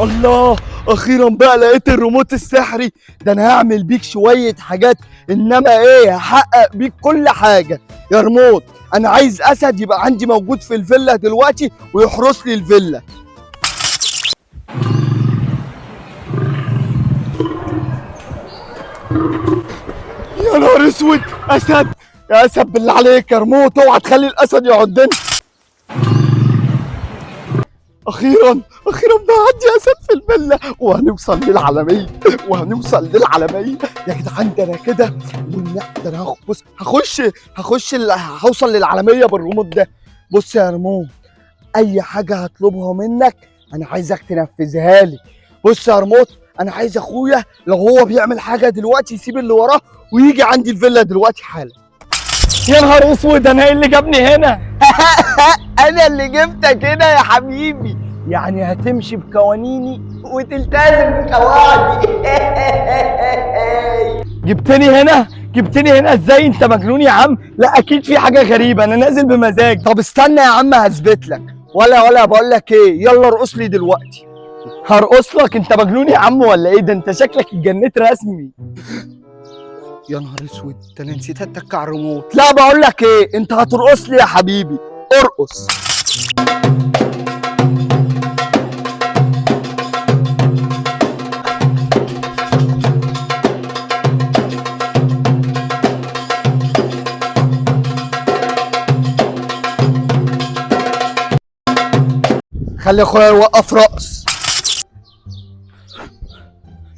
الله، اخيرا بقى لقيت الريموت السحري ده. انا هعمل بيك شويه حاجات، انما ايه، هحقق بيك كل حاجه. يا ريموت، انا عايز اسد يبقى عندي موجود في الفيلا دلوقتي ويحرس لي الفيلا. يا نهار اسود، اسد! يا اسد بالله عليك يا ريموت، اوعى تخلي الاسد يعضني. اخيرا بقى عندي اسد في الفيلا، وهنوصل للعالميه يا جدعان. ده انا كده ده انا بص، هوصل للعالميه بالريموت ده. بص يا ريموت، اي حاجه هطلبها منك انا عايزك تنفذها لي. بص يا ريموت، انا عايز اخويا لو هو بيعمل حاجه دلوقتي يسيب اللي وراه ويجي عندي الفيلا دلوقتي حالا. يا نهار اسود، انا ايه اللي جابني هنا؟ انا اللي جبتك هنا يا حبيبي، يعني هتمشي بقوانيني وتلتزم بقواعدي. جبتني هنا ازاي؟ انت مجنون يا عم؟ لا اكيد في حاجه غريبه، انا نازل بمزاج. طب استنى يا عم هثبت لك. ولا بقول لك ايه، يلا ارقص لي دلوقتي. هرقص لك؟ انت مجنون يا عم ولا ايه؟ ده انت شكلك اتجنيت رسمي. يا نهار اسود، ده انا نسيت اتك على الريموت. لا بقول لك ايه، انت هترقص لي يا حبيبي، ارقص. خلي اخويا يوقف رقص.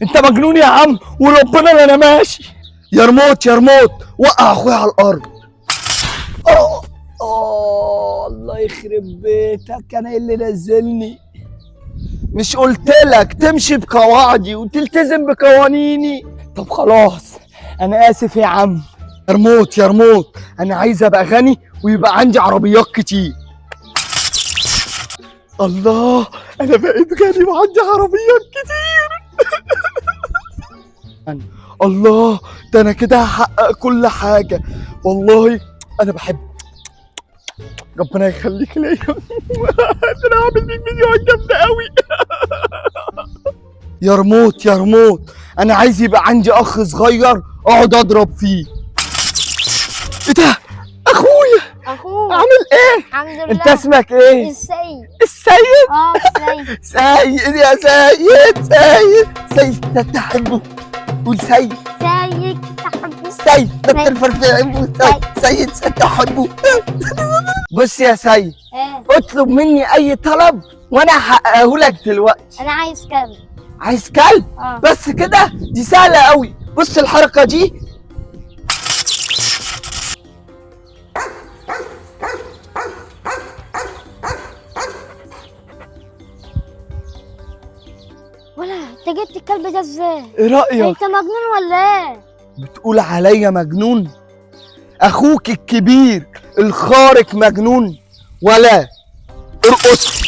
انت مجنون يا عم وربنا لا انا ماشي. يا ريموت وقع اخويا على الارض. الله يخرب بيتك، انا ايه اللي نزلني؟ مش قلت لك تمشي بقواعدي وتلتزم بقوانيني؟ طب خلاص انا اسف يا عم. يا ريموت، انا عايز ابقى غني ويبقى عندي عربيات كتير. الله، انا بقيت غني وعندي عربيات كتير. الله، ده انا كده هحقق كل حاجه. والله انا بحب، ربنا يخليك ليا. ده انا هعمل بيك فيديوهات جامده قوي. يا ريموت، انا عايز يبقى عندي اخ صغير اقعد اضرب فيه. ايه ده؟ اخويا عامل ايه؟ الحمد لله. انت اسمك ايه؟ السيد. السيد؟ السيد. سيد يا سيد، ده تحبه؟ قول سيد. تحبه؟ سيد ده بتنفر. سيد تحبه. بص يا سيد، اطلب مني اي طلب وانا هحققه لك دلوقتي. انا عايز كلب. عايز كلب؟ بس كده؟ دي سهله قوي. بص الحركه دي. ولا انت جبت الكلب ده ازاي؟ ايه رايك؟ انت مجنون ولا ايه؟ بتقول عليا مجنون؟ اخوك الكبير الخارق مجنون ولا؟ ارقص.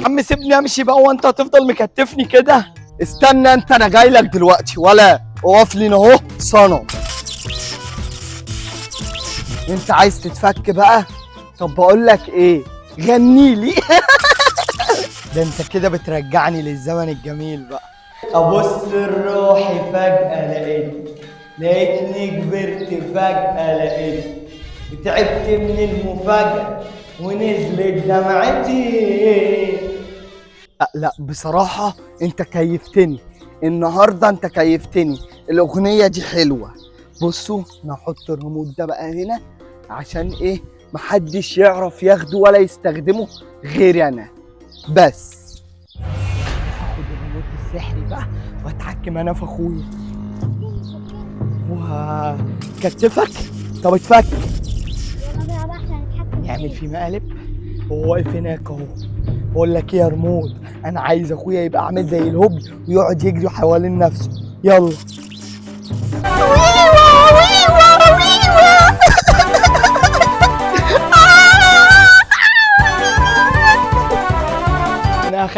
عم سيبني امشي بقى وانت هتفضل مكتفني كده؟ استنى انت، انا جاي لك دلوقتي. ولا اقف لي اهو صنم. انت عايز تتفك بقى؟ طب بقول لك ايه، غني لي. ده انت كده بترجعني للزمن الجميل بقى. ابص لروحي فجأة لقيتني كبرت فجأة وتعبت من المفاجأة ونزلت دمعتي. لا بصراحة انت كيفتني النهاردة، انت كيفتني. الاغنية دي حلوة. بصوا نحط الريموت ده بقى هنا عشان ايه؟ محدش يعرف ياخده ولا يستخدمه غيري انا بس. هاخد الريموت السحري بقى واتحكم انا في اخويا وكتفك. طب اتفك. نعمل فيه مقالب. هو واقف هناك اهو. بقول لك ايه يا ريموت، انا عايز اخويا يبقى عامل زي الهبل ويقعد يجري حوالين نفسه. يلا.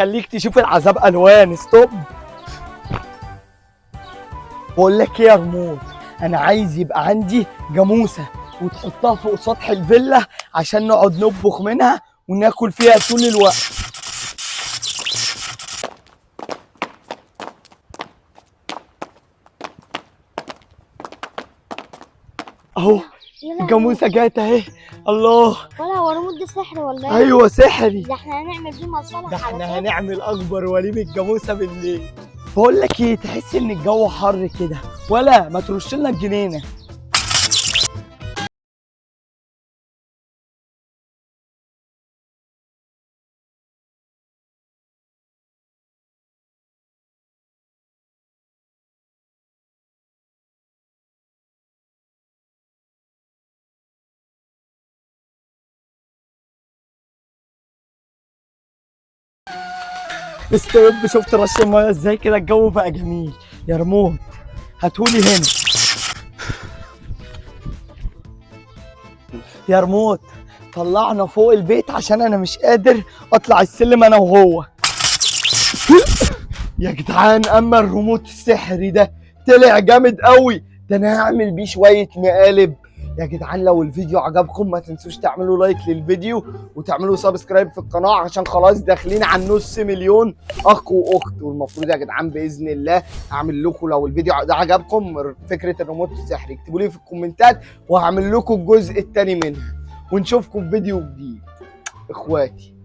خليك تشوف العذاب الوان. ستوب. بقول لك ايه يا رموز، انا عايز يبقى عندي جاموسه وتحطها فوق سطح الفيلا عشان نقعد نطبخ منها وناكل فيها طول الوقت. اهو يا لهوي. الجاموسه جات اهي. الله. ولا هو ريموت ده سحر ولا ايه؟ ايوه سحري. ده احنا هنعمل بيه مصالح ده على احنا كده. هنعمل اكبر وليمه جاموسه بالليل. بقول لك ايه، تحس ان الجو حر كده، ولا ما ترش لنا الجنينه؟ استوب. شفت رش الميه ازاي كده؟ الجو بقى جميل. يا رموز هاتولي هنا. يا رموز طلعنا فوق البيت عشان انا مش قادر اطلع السلم انا وهو. يا جدعان اما الريموت السحري ده طلع جامد قوي، ده انا هعمل بيه شويه مقالب. يا جدعان لو الفيديو عجبكم ما تنسوش تعملوا لايك للفيديو وتعملوا سبسكرايب في القناه عشان خلاص داخلين على نص مليون اخ واخت. والمفروض يا جدعان باذن الله اعمل لكم، لو الفيديو ده عجبكم فكره الريموت السحري اكتبوا لي في الكومنتات وهعمل لكم الجزء الثاني منها. ونشوفكم في فيديو جديد اخواتي.